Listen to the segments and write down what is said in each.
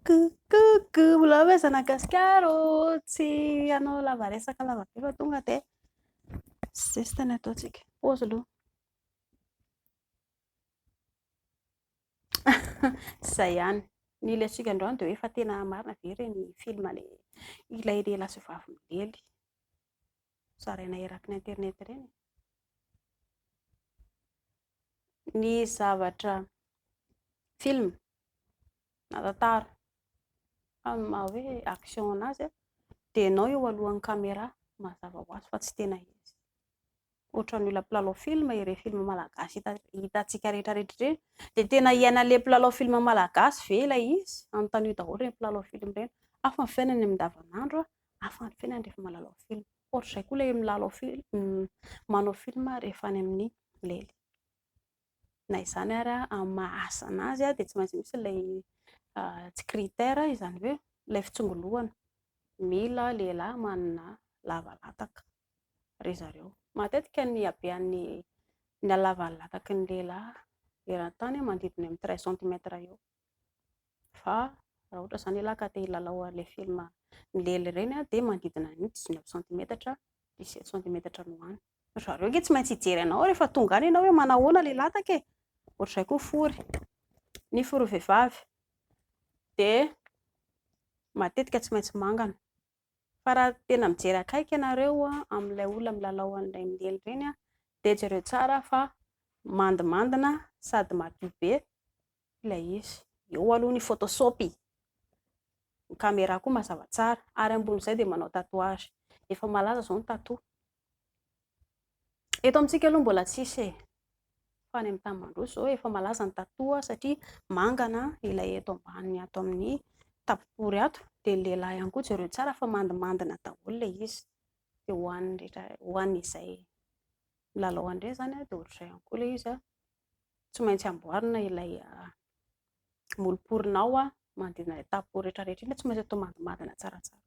Coucou, mbola hoe Zanagasikara tsy ianao lava resaka lava be fa tonga dia zesta ny ataontsika. Pause aloha. Zay ihany. Ny ilaitsika androany dia hoe efa tena marina ve ireny film ilay lehilahy sy vavy milely zaraina eraky ny internet ireny. Ny zavatra film na tantara maha hoe action anazy dia ianao eo alohan'ny caméra mazava ho azy fa tsy tena izy. Ohatran'ny olona mpilalao film ireny film malagasy hitantsika rehetrarehetra ireny dia tena iainan'ilay mpilalao film malagasy ve ilay izy? Anontaniana daholo ireny mpilalao film ireny. Hafa ny fiainany andavanandro, hafa ny fiainany rehefa malalao film. Ohatr'izay koa ilay milalao film, manao film rehefa any amin'ny lely. Na izany ary amin'ny maha asa anazy dia tsy maintsy misy ilay tsy critère izany hoe ilay fitsongoloana. Mila lehilahy manana lavalataka ry zareo. Matetika ny habean'ny halavan'ny lataky ny lehilahy eran-tany manodidina amin'ny 13 cm eo. Fa raha ohatra izany ialahy ka te hilalao an'ilay film milely ireny dia manodidina ny 19 cm, 17 cm no any. Zareo ange tsy maintsy hijery anao rehefa tonga any ianao hoe manao ahoana ilay lataka e. Ohatr'izay koa fory. Ny fory vehivavy dia matetika tsy maintsy mangana. Fa raha tena mijery akaiky ianareo amin'ilay olona milalao an'ilay milely ireny dia jereo tsara fa mandimandina sady madio be ilay izy. Eo aloha ny photoshope. Ny caméra koa mazava tsara ary ambon'izay dia manao tatouage. Efa malaza izao ny tatou. Eto amintsika aloha mbola tsisy e. Fa any amin'ny tany mandroso izao efa malaza ny tatou satria mangana ilay eto ambany ato amin'ny tapobory ato dia ny lehilahy ihany koa jereo tsara fa mandimandina daholo ilay izy. Dia ho an'izay milalao an'ireny izany dia ohatr'izay ihany koa ilay izy. Tsy maintsy amboarina ilay moloporinao manodidina ilay tapobory rehetrarehetra iny, tsy maintsy atao mandimandina tsaratsara.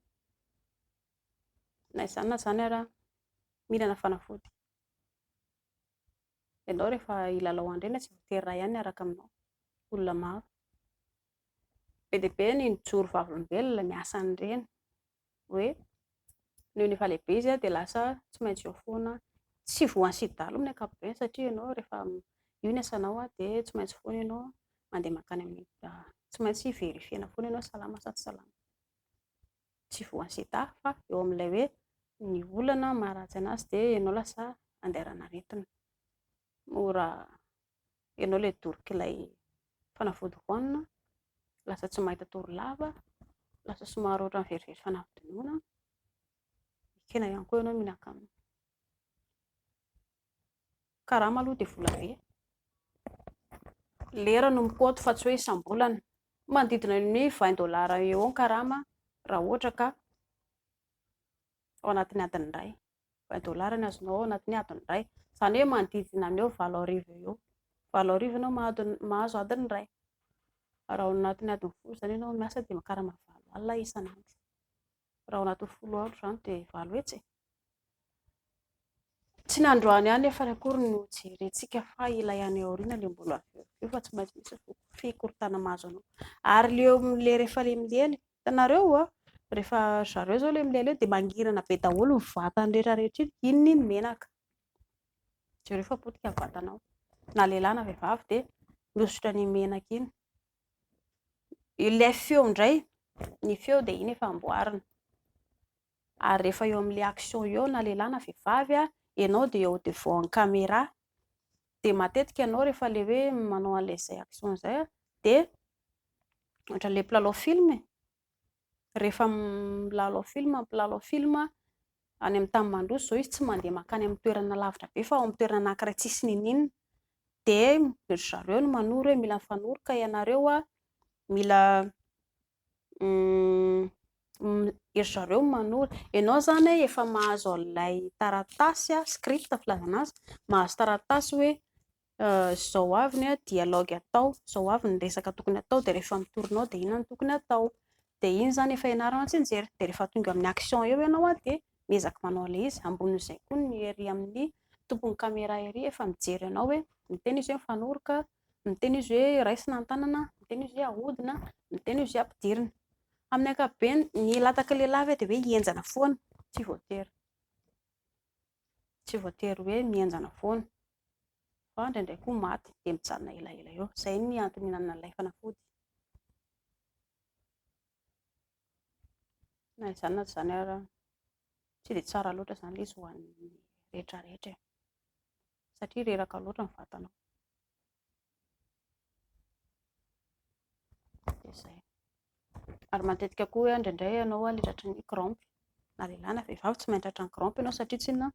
Na izany na izany ary mihinana fanafody. Ianao rehefa hilalao an'ireny tsy voatery iray ihany miaraka aminao, olona maro. Be dia be ny mijoro vavolombelona miasa an'ireny hoe noho ny efa lehibe izy dia lasa tsy maintsy eo foana, tsy voan'ny sidalo amin'ny ankapobeny satria ianao rehefa io ny asanao dia tsy maintsy foana ianao mandeha makany amin'ny tsy maintsy verifiena foana ianao salama sa tsy salama. Tsy voan'ny sida fa eo amin'ilay hoe ny olana maharatsy anazy dia ianao lasa andeharana aretina. Mora ianao ilay dorok'ilay fanafody hohanina, lasa tsy mahita torolava, lasa somary ohatran'ny verivery fanafodinoana. Ekena ihany koa ianao mihinan-kanina. Karama aloha dia vola be. Lera no mikaoty fa tsy hoe isam-bolana. Manodidina ny $20 eo ny karama raha ohatra ka ao anatin'ny adiny iray. $20 no azonao ao anatin'ny adiny iray. Izany hoe manodidina ny eo 7,000 eo. 7,000 ianao mahazo adiny iray. Raha ao anatin'ny adiny folo izany ianao miasa dia makarama 9 alina isanandro. Raha ao anatin'ny 10 andro izany dia 9 hetsy. Tsy ny androany ihany efa akory no jerentsika fa ilay any aoriana ilay mbola eo fa tsy maintsy misy fikorontanana mahazo anao. Ary ilay rehefa ilay milely, hitanareo rehefa zareo izao ilay milely dia mangirana be daholo ny vatany rehetrarehetra iny. Inona iny menaka. Jereo fa potika ny vatanao. Na lehilahy na vehivavy dia mihosotra ny menaka iny. Ilay feo indray, ny feo dia iny efa amboarina. Ary rehefa eo amin'ilay action eo na lehilahy na vehivavy ianao dia eo devant ny caméra dia matetika ianao rehefa ilay hoe manao an'ilay izay action izay dia ohatran'ilay mpilalao film rehefa mpilalao film any amin'ny tany mandroso izao izy tsy mandeha makany amin'ny toerana lavitra be fa ao amin'ny toerana anankiray tsisy ninina dia ry zareo no manoro hoe mila mifanoro ka ianareo mila ry zareo manoro. Ianao izany efa mahazo an'ilay taratasy script filazana azy, mahazo taratasy hoe izao avy ny dialogue atao, izao avy ny resaka tokony atao dia rehefa mitoronao dia inona no tokony atao. Dia iny izany efa ianarana antsinjery. Dia rehefa tonga amin'ny action eo ianao dia miezaka manao an'ilay izy. Ambonin'izay koa ny ery amin'ny tompon'ny caméra ery efa mijery anao hoe miteny izy hoe mifanoro ka miteny izy hoe raisina ny tanana, miteny izy hoe ahodina, miteny izy hoe ampidirina. Amin'ny ankapobeny ny lataka lehilahy dia hoe hienjana foana, tsy voatery. Tsy voatery hoe mienjana foana. Fa indraindray koa maty dia mijanona elaela eo. Izay ny antony ihinanana an'ilay fanafody. Na izany na tsy izany ary tsy dia tsara loatra izany ilay izy ho an'ny rehetrarehetra. Satria reraka loatra ny vatanao. Dia izay. Ary matetika koa indraindray ianao litratry ny crampe. Na lehilahy na vehivavy tsy maintsy tratra ny crampe ianao satria tsy inona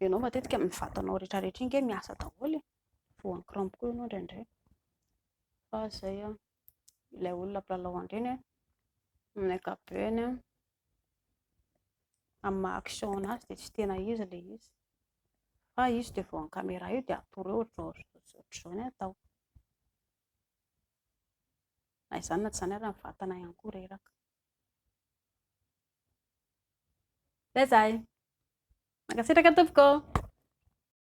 ianao matetika amin'ny vatanao rehetrarehetra iny miasa daholo voan'ny crampe koa ianao indraindray. Fa izay ilay olona mpilalao an'ireny amin'ny ankapobeny amin'ny maha action anazy dia tsy tena izy ilay izy. Fa izy dia voan'ny caméra io dia atoro eo ohatr'izao ny atao. Na izany na tsy izany ary ny vatana ihany koa reraka. Zay. Mankasitraka tompoko.